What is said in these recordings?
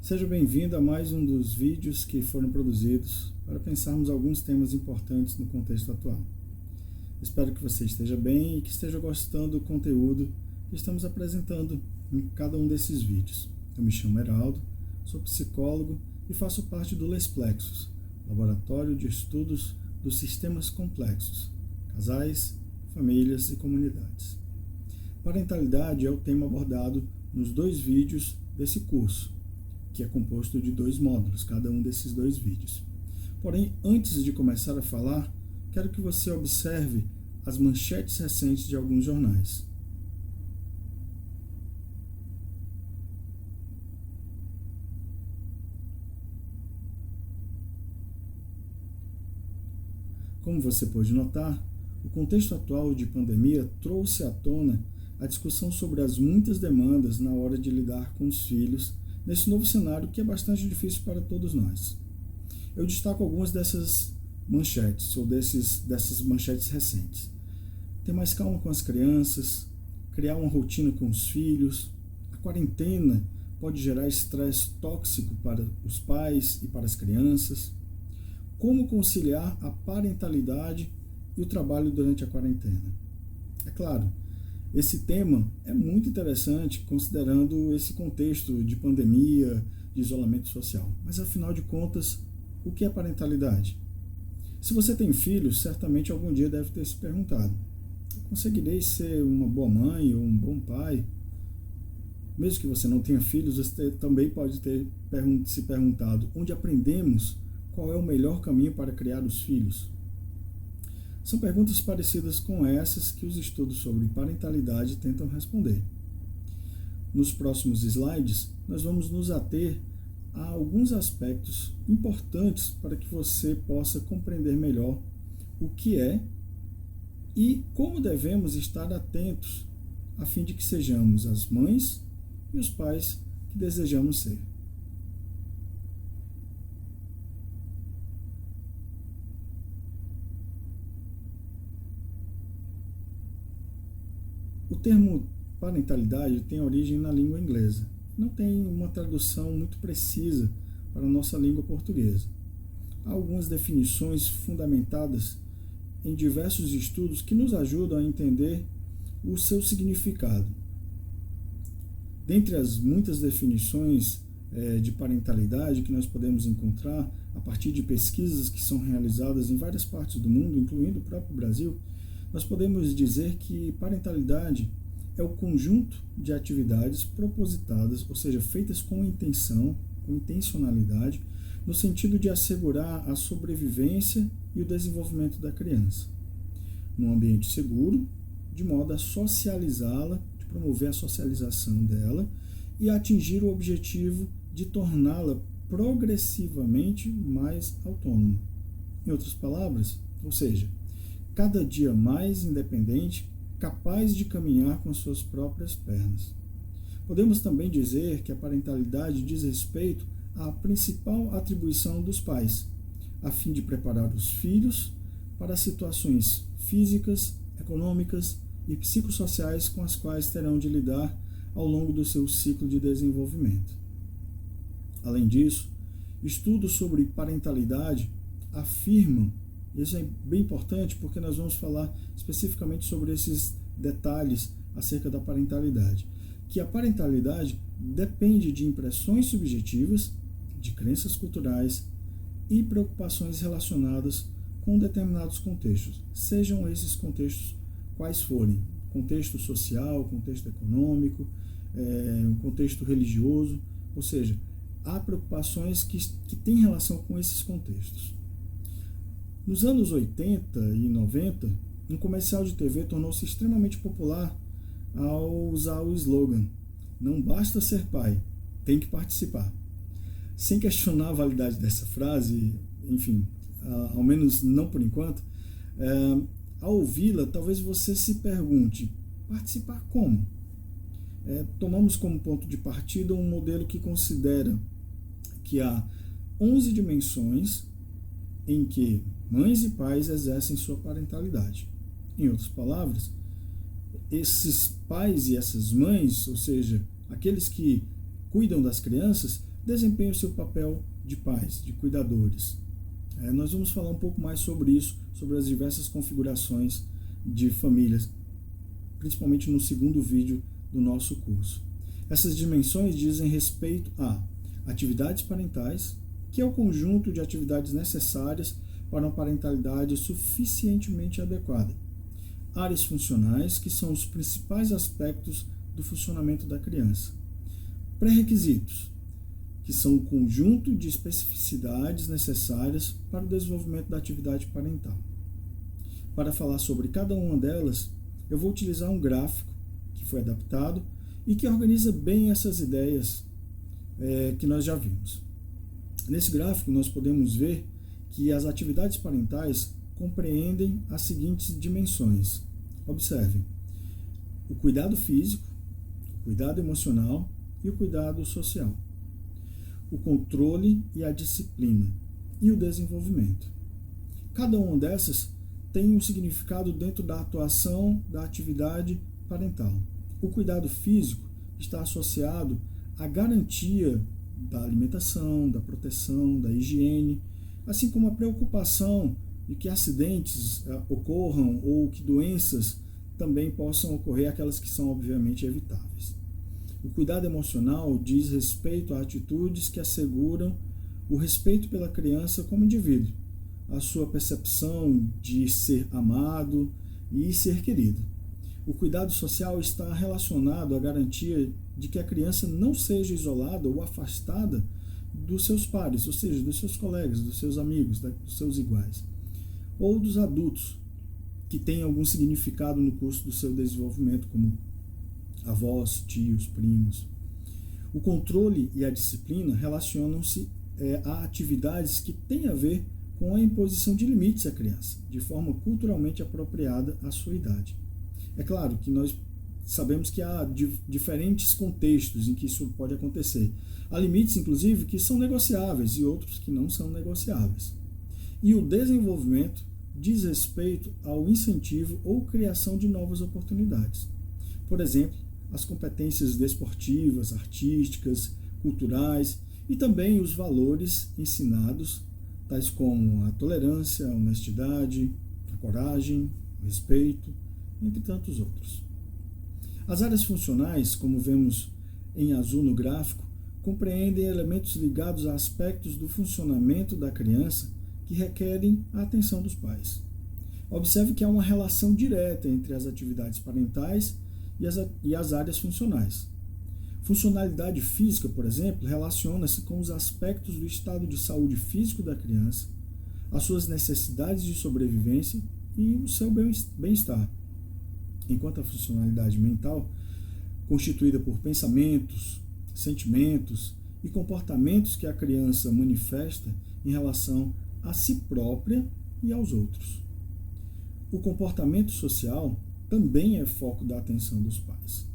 Seja bem-vindo a mais um dos vídeos que foram produzidos para pensarmos alguns temas importantes no contexto atual. Espero que você esteja bem e que esteja gostando do conteúdo que estamos apresentando em cada um desses vídeos. Eu me chamo Heraldo, sou psicólogo e faço parte do Lesplexus, Laboratório de Estudos dos Sistemas Complexos, Casais, Famílias e Comunidades. Parentalidade é o tema abordado nos dois vídeos desse curso, que é composto de 2 módulos, cada um desses 2 vídeos. Porém, antes de começar a falar, quero que você observe as manchetes recentes de alguns jornais. Como você pode notar, o contexto atual de pandemia trouxe à tona a discussão sobre as muitas demandas na hora de lidar com os filhos nesse novo cenário que é bastante difícil para todos nós. Eu destaco algumas dessas manchetes, ou dessas manchetes recentes. Ter mais calma com as crianças, criar uma rotina com os filhos, a quarentena pode gerar estresse tóxico para os pais e para as crianças, como conciliar a parentalidade e o trabalho durante a quarentena. É claro, esse tema é muito interessante considerando esse contexto de pandemia, de isolamento social. Mas, afinal de contas, o que é parentalidade? Se você tem filhos, certamente algum dia deve ter se perguntado: conseguirei ser uma boa mãe ou um bom pai? Mesmo que você não tenha filhos, você também pode ter se perguntado: onde aprendemos qual é o melhor caminho para criar os filhos? São perguntas parecidas com essas que os estudos sobre parentalidade tentam responder. Nos próximos slides, nós vamos nos ater a alguns aspectos importantes para que você possa compreender melhor o que é e como devemos estar atentos a fim de que sejamos as mães e os pais que desejamos ser. O termo parentalidade tem origem na língua inglesa. Não tem uma tradução muito precisa para a nossa língua portuguesa. Há algumas definições fundamentadas em diversos estudos que nos ajudam a entender o seu significado. Dentre as muitas definições de parentalidade que nós podemos encontrar a partir de pesquisas que são realizadas em várias partes do mundo, incluindo o próprio Brasil, nós podemos dizer que parentalidade é o conjunto de atividades propositadas, ou seja, feitas com intenção, com intencionalidade, no sentido de assegurar a sobrevivência e o desenvolvimento da criança, num ambiente seguro, de modo a socializá-la, de promover a socialização dela e atingir o objetivo de torná-la progressivamente mais autônoma. Em outras palavras, ou seja, cada dia mais independente, capaz de caminhar com suas próprias pernas. Podemos também dizer que a parentalidade diz respeito à principal atribuição dos pais, a fim de preparar os filhos para as situações físicas, econômicas e psicossociais com as quais terão de lidar ao longo do seu ciclo de desenvolvimento. Além disso, estudos sobre parentalidade afirmam, isso é bem importante porque nós vamos falar especificamente sobre esses detalhes acerca da parentalidade, que a parentalidade depende de impressões subjetivas, de crenças culturais e preocupações relacionadas com determinados contextos, sejam esses contextos quais forem, contexto social, contexto econômico, contexto religioso, ou seja, há preocupações que têm relação com esses contextos. Nos anos 80 e 90, um comercial de TV tornou-se extremamente popular ao usar o slogan: não basta ser pai, tem que participar. Sem questionar a validade dessa frase, enfim, ao menos não por enquanto, ao ouvi-la, talvez você se pergunte: participar como? Tomamos como ponto de partida um modelo que considera que há 11 dimensões em que mães e pais exercem sua parentalidade. Em outras palavras, esses pais e essas mães, ou seja, aqueles que cuidam das crianças, desempenhem o seu papel de pais, de cuidadores. Nós vamos falar um pouco mais sobre isso, sobre as diversas configurações de famílias, principalmente no segundo vídeo do nosso curso. Essas dimensões dizem respeito a atividades parentais, que é o conjunto de atividades necessárias para uma parentalidade suficientemente adequada. Áreas funcionais, que são os principais aspectos do funcionamento da criança. Pré-requisitos, que são o conjunto de especificidades necessárias para o desenvolvimento da atividade parental. Para falar sobre cada uma delas, eu vou utilizar um gráfico que foi adaptado e que organiza bem essas ideias que nós já vimos. Nesse gráfico, nós podemos ver que as atividades parentais compreendem as seguintes dimensões. Observem: o cuidado físico, o cuidado emocional e o cuidado social, o controle e a disciplina e o desenvolvimento. Cada uma dessas tem um significado dentro da atuação da atividade parental. O cuidado físico está associado à garantia da alimentação, da proteção, da higiene, assim como a preocupação de que acidentes ocorram ou que doenças também possam ocorrer, aquelas que são obviamente evitáveis. O cuidado emocional diz respeito a atitudes que asseguram o respeito pela criança como indivíduo, a sua percepção de ser amado e ser querido. O cuidado social está relacionado à garantia de que a criança não seja isolada ou afastada dos seus pares, ou seja, dos seus colegas, dos seus amigos, dos seus iguais, ou dos adultos que têm algum significado no curso do seu desenvolvimento, como avós, tios, primos. O controle e a disciplina relacionam-se a atividades que têm a ver com a imposição de limites à criança, de forma culturalmente apropriada à sua idade. É claro que nós sabemos que há diferentes contextos em que isso pode acontecer. Há limites, inclusive, que são negociáveis e outros que não são negociáveis. E o desenvolvimento diz respeito ao incentivo ou criação de novas oportunidades. Por exemplo, as competências desportivas, artísticas, culturais e também os valores ensinados, tais como a tolerância, a honestidade, a coragem, o respeito, entre tantos outros. As áreas funcionais, como vemos em azul no gráfico, compreendem elementos ligados a aspectos do funcionamento da criança que requerem a atenção dos pais. Observe que há uma relação direta entre as atividades parentais e as áreas funcionais. Funcionalidade física, por exemplo, relaciona-se com os aspectos do estado de saúde físico da criança, as suas necessidades de sobrevivência e o seu bem-estar. Enquanto a funcionalidade mental, constituída por pensamentos, sentimentos e comportamentos que a criança manifesta em relação a si própria e aos outros. O comportamento social também é foco da atenção dos pais.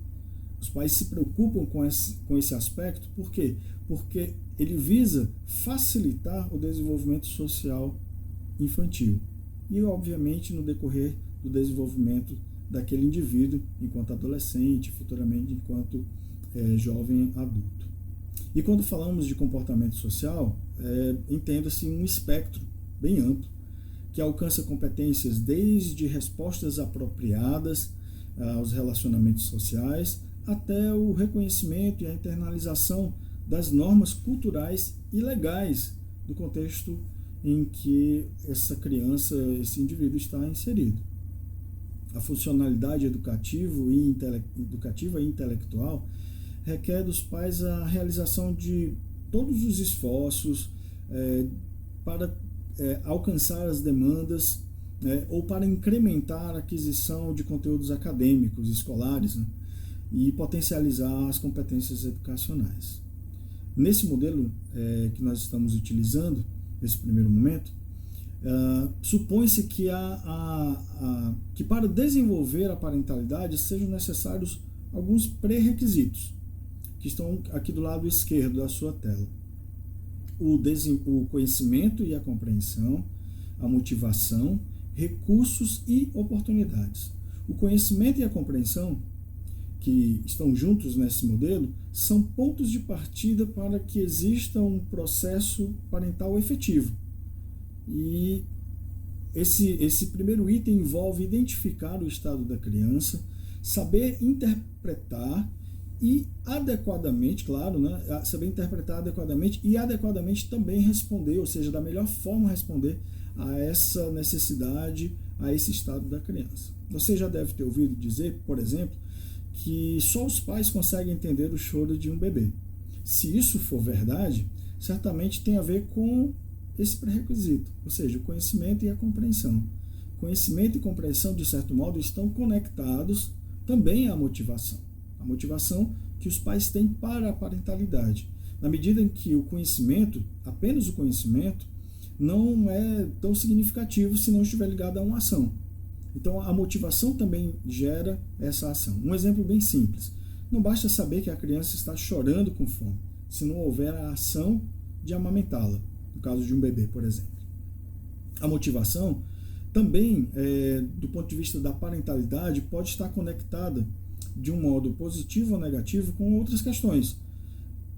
Os pais se preocupam com esse aspecto, por quê? Porque ele visa facilitar o desenvolvimento social infantil e, obviamente, no decorrer do desenvolvimento daquele indivíduo enquanto adolescente, futuramente enquanto jovem adulto. E quando falamos de comportamento social, entenda-se um espectro bem amplo, que alcança competências desde respostas apropriadas aos relacionamentos sociais, até o reconhecimento e a internalização das normas culturais e legais do contexto em que essa criança, esse indivíduo está inserido. A funcionalidade educativa e intelectual requer dos pais a realização de todos os esforços para alcançar as demandas ou para incrementar a aquisição de conteúdos acadêmicos, escolares, e potencializar as competências educacionais. Nesse modelo que nós estamos utilizando, nesse primeiro momento, supõe-se que, que para desenvolver a parentalidade sejam necessários alguns pré-requisitos, que estão aqui do lado esquerdo da sua tela. O conhecimento e a compreensão, a motivação, recursos e oportunidades. O conhecimento e a compreensão, que estão juntos nesse modelo são pontos de partida para que exista um processo parental efetivo. E esse primeiro item envolve identificar o estado da criança, saber interpretar e adequadamente, claro, né, saber interpretar adequadamente e adequadamente também responder, ou seja, da melhor forma responder a essa necessidade, a esse estado da criança. Você já deve ter ouvido dizer, por exemplo, que só os pais conseguem entender o choro de um bebê. Se isso for verdade, certamente tem a ver com esse pré-requisito, ou seja, o conhecimento e a compreensão. Conhecimento e compreensão, de certo modo, estão conectados também à motivação. A motivação que os pais têm para a parentalidade. Na medida em que o conhecimento, apenas o conhecimento, não é tão significativo se não estiver ligado a uma ação. Então, a motivação também gera essa ação. Um exemplo bem simples. Não basta saber que a criança está chorando com fome, se não houver a ação de amamentá-la, no caso de um bebê, por exemplo. A motivação também, do ponto de vista da parentalidade, pode estar conectada de um modo positivo ou negativo com outras questões.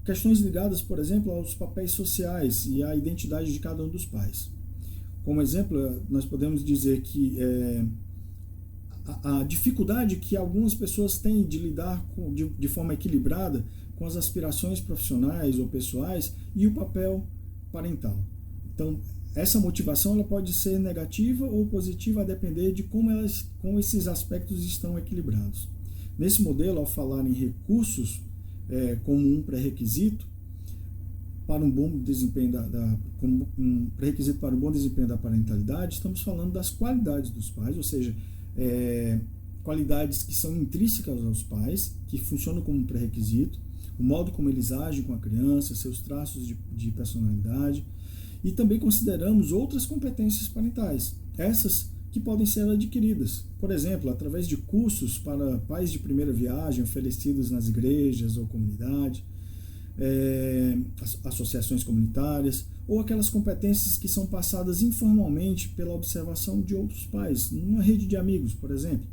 Questões ligadas, por exemplo, aos papéis sociais e à identidade de cada um dos pais. Como exemplo, nós podemos dizer que a dificuldade que algumas pessoas têm de lidar de forma equilibrada com as aspirações profissionais ou pessoais e o papel parental. Então, essa motivação ela pode ser negativa ou positiva a depender de como esses aspectos estão equilibrados. Nesse modelo, ao falar em recursos como um pré-requisito para um bom desempenho como um pré-requisito para um bom desempenho da parentalidade, estamos falando das qualidades dos pais, ou seja, qualidades que são intrínsecas aos pais, que funcionam como um pré-requisito, o modo como eles agem com a criança, seus traços de personalidade, e também consideramos outras competências parentais, essas que podem ser adquiridas, por exemplo, através de cursos para pais de primeira viagem oferecidos nas igrejas ou comunidade, associações comunitárias, ou aquelas competências que são passadas informalmente pela observação de outros pais, numa rede de amigos, por exemplo,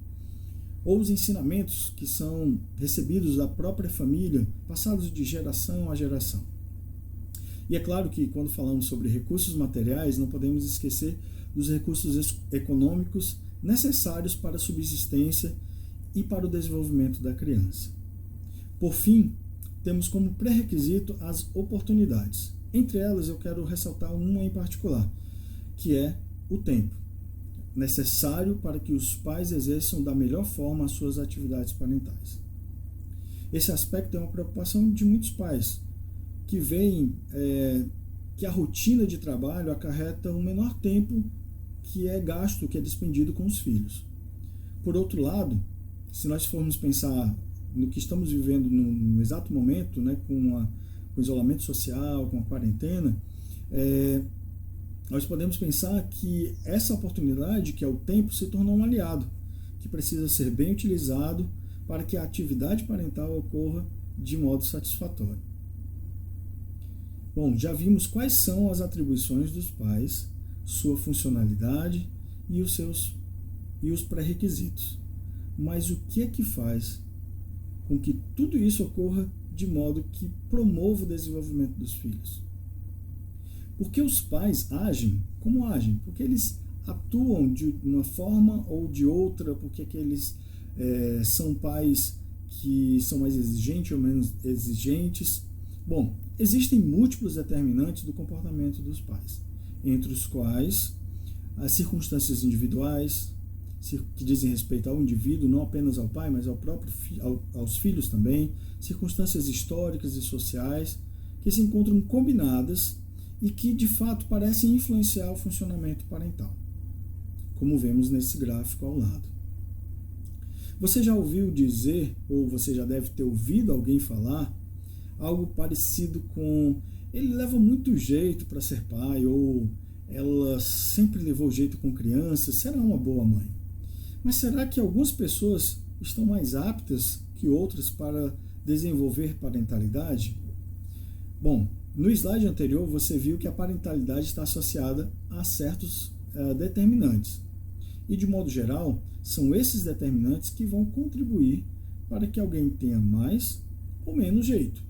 ou os ensinamentos que são recebidos da própria família, passados de geração a geração. E é claro que quando falamos sobre recursos materiais, não podemos esquecer dos recursos econômicos necessários para a subsistência e para o desenvolvimento da criança. Por fim, temos como pré-requisito as oportunidades. Entre elas, eu quero ressaltar uma em particular, que é o tempo, necessário para que os pais exerçam da melhor forma as suas atividades parentais. Esse aspecto é uma preocupação de muitos pais, que veem que a rotina de trabalho acarreta um menor tempo que é gasto, que é despendido com os filhos. Por outro lado, se nós formos pensar no que estamos vivendo no exato momento, né, com o isolamento social, com a quarentena, nós podemos pensar que essa oportunidade, que é o tempo, se tornou um aliado, que precisa ser bem utilizado para que a atividade parental ocorra de modo satisfatório. Bom, já vimos quais são as atribuições dos pais, sua funcionalidade e os pré-requisitos. Mas o que é que faz com que tudo isso ocorra de modo que promova o desenvolvimento dos filhos? Porque os pais agem como agem? Porque eles atuam de uma forma ou de outra? Porque que eles são pais que são mais exigentes ou menos exigentes? Bom, existem múltiplos determinantes do comportamento dos pais, entre os quais as circunstâncias individuais, que dizem respeito ao indivíduo, não apenas ao pai, mas aos filhos também, circunstâncias históricas e sociais, que se encontram combinadas e que, de fato, parecem influenciar o funcionamento parental, como vemos nesse gráfico ao lado. Você já ouviu dizer, ou você já deve ter ouvido alguém falar, algo parecido com: ele leva muito jeito para ser pai, ou ela sempre levou jeito com crianças, será uma boa mãe. Mas será que algumas pessoas estão mais aptas que outras para desenvolver parentalidade? Bom, no slide anterior você viu que a parentalidade está associada a certos determinantes. E de modo geral, são esses determinantes que vão contribuir para que alguém tenha mais ou menos jeito.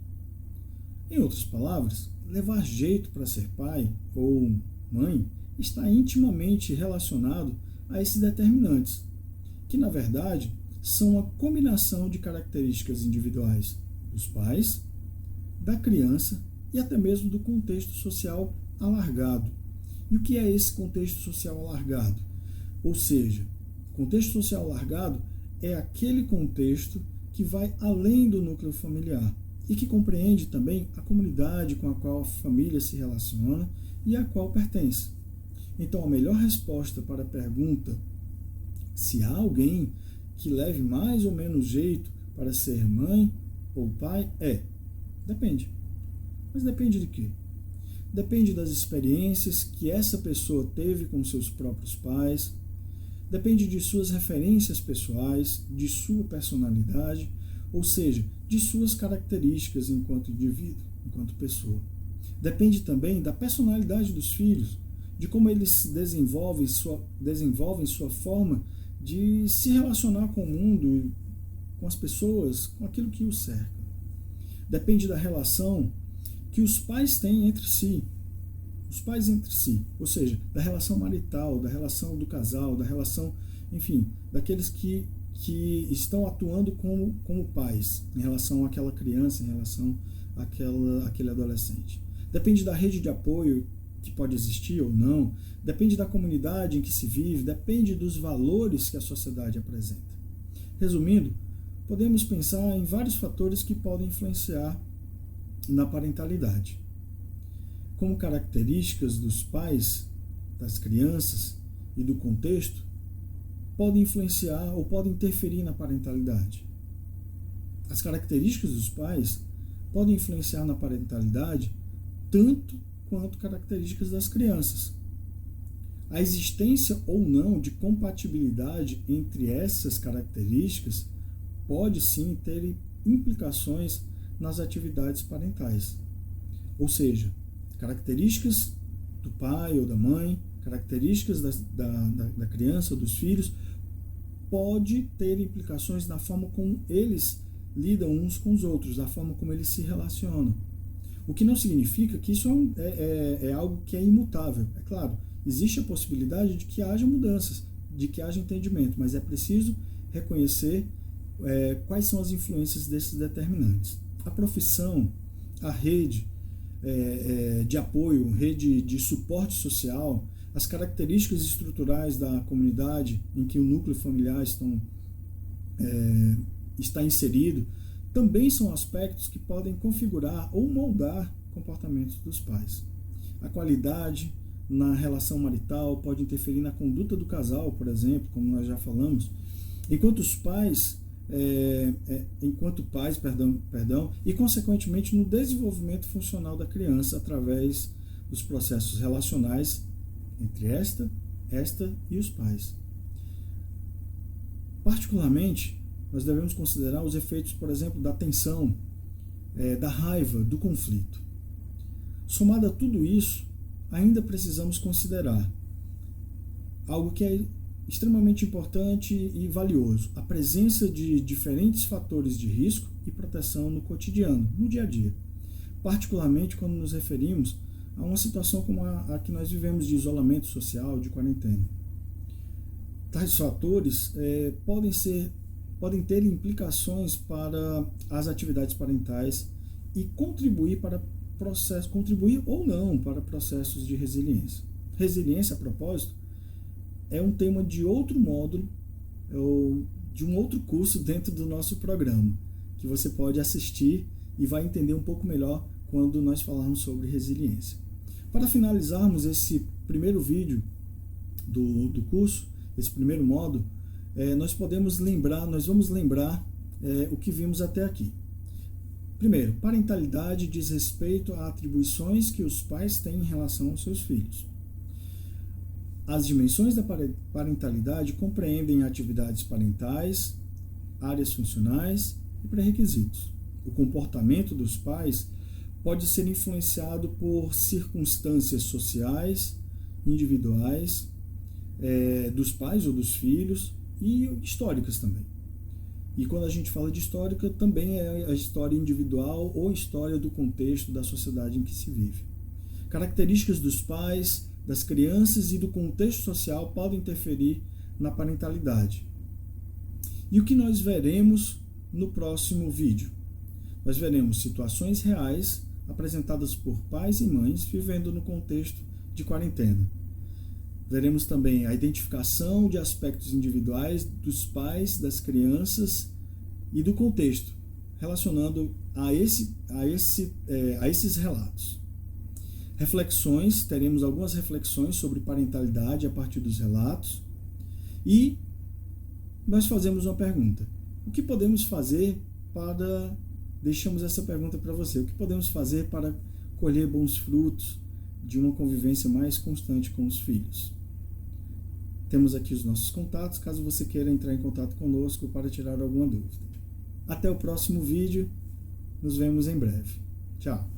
Em outras palavras, levar jeito para ser pai ou mãe está intimamente relacionado a esses determinantes, que na verdade são a combinação de características individuais dos pais, da criança e até mesmo do contexto social alargado. E o que é esse contexto social alargado? Ou seja, contexto social alargado é aquele contexto que vai além do núcleo familiar e que compreende também a comunidade com a qual a família se relaciona e a qual pertence. Então, a melhor resposta para a pergunta se há alguém que leve mais ou menos jeito para ser mãe ou pai é: depende. Mas depende de quê? Depende das experiências que essa pessoa teve com seus próprios pais, depende de suas referências pessoais, de sua personalidade, ou seja, de suas características enquanto indivíduo, enquanto pessoa. Depende também da personalidade dos filhos, de como eles desenvolvem sua forma de se relacionar com o mundo, com as pessoas, com aquilo que os cerca. Depende da relação que os pais têm entre si, ou seja, da relação marital, da relação do casal, da relação, enfim, daqueles que estão atuando como pais em relação àquela criança, em relação àquele adolescente. Depende da rede de apoio que pode existir ou não, depende da comunidade em que se vive, depende dos valores que a sociedade apresenta. Resumindo, podemos pensar em vários fatores que podem influenciar na parentalidade. Como características dos pais, das crianças e do contexto podem influenciar ou podem interferir na parentalidade. As características dos pais podem influenciar na parentalidade tanto quanto características das crianças. A existência ou não de compatibilidade entre essas características pode sim ter implicações nas atividades parentais. Ou seja, características do pai ou da mãe, características da criança ou dos filhos, pode ter implicações na forma como eles lidam uns com os outros, da forma como eles se relacionam. O que não significa que isso é algo que é imutável. É claro, existe a possibilidade de que haja mudanças, de que haja entendimento, mas é preciso reconhecer quais são as influências desses determinantes. A profissão, a rede de apoio, rede de suporte social, as características estruturais da comunidade em que o núcleo familiar está inserido, também são aspectos que podem configurar ou moldar comportamentos dos pais. A qualidade na relação marital pode interferir na conduta do casal, por exemplo, como nós já falamos, enquanto pais, e consequentemente no desenvolvimento funcional da criança através dos processos relacionais entre esta e os pais. Particularmente, nós devemos considerar os efeitos, por exemplo, da tensão, da raiva, do conflito. Somado a tudo isso, ainda precisamos considerar algo que é extremamente importante e valioso: a presença de diferentes fatores de risco e proteção no cotidiano, no dia a dia. Particularmente quando nos referimos a uma situação como a que nós vivemos de isolamento social, de quarentena. Tais fatores podem ter implicações para as atividades parentais e contribuir ou não para processos de resiliência. Resiliência, a propósito, é um tema de outro módulo, ou de um outro curso dentro do nosso programa, que você pode assistir e vai entender um pouco melhor quando nós falarmos sobre resiliência. Para finalizarmos esse primeiro vídeo do curso, esse primeiro módulo, nós vamos lembrar o que vimos até aqui. Primeiro, parentalidade diz respeito a atribuições que os pais têm em relação aos seus filhos. As dimensões da parentalidade compreendem atividades parentais, áreas funcionais e pré-requisitos. O comportamento dos pais pode ser influenciado por circunstâncias sociais, individuais, dos pais ou dos filhos, e históricas também. E quando a gente fala de histórica, também é a história individual ou história do contexto da sociedade em que se vive. Características dos pais, das crianças e do contexto social podem interferir na parentalidade. E o que nós veremos no próximo vídeo? Nós veremos situações reais apresentadas por pais e mães vivendo no contexto de quarentena. Veremos também a identificação de aspectos individuais dos pais, das crianças e do contexto, relacionando a esses relatos. Reflexões, teremos algumas reflexões sobre parentalidade a partir dos relatos e nós fazemos uma pergunta. O que podemos fazer para... Deixamos essa pergunta para você. O que podemos fazer para colher bons frutos de uma convivência mais constante com os filhos? Temos aqui os nossos contatos, caso você queira entrar em contato conosco para tirar alguma dúvida. Até o próximo vídeo. Nos vemos em breve. Tchau.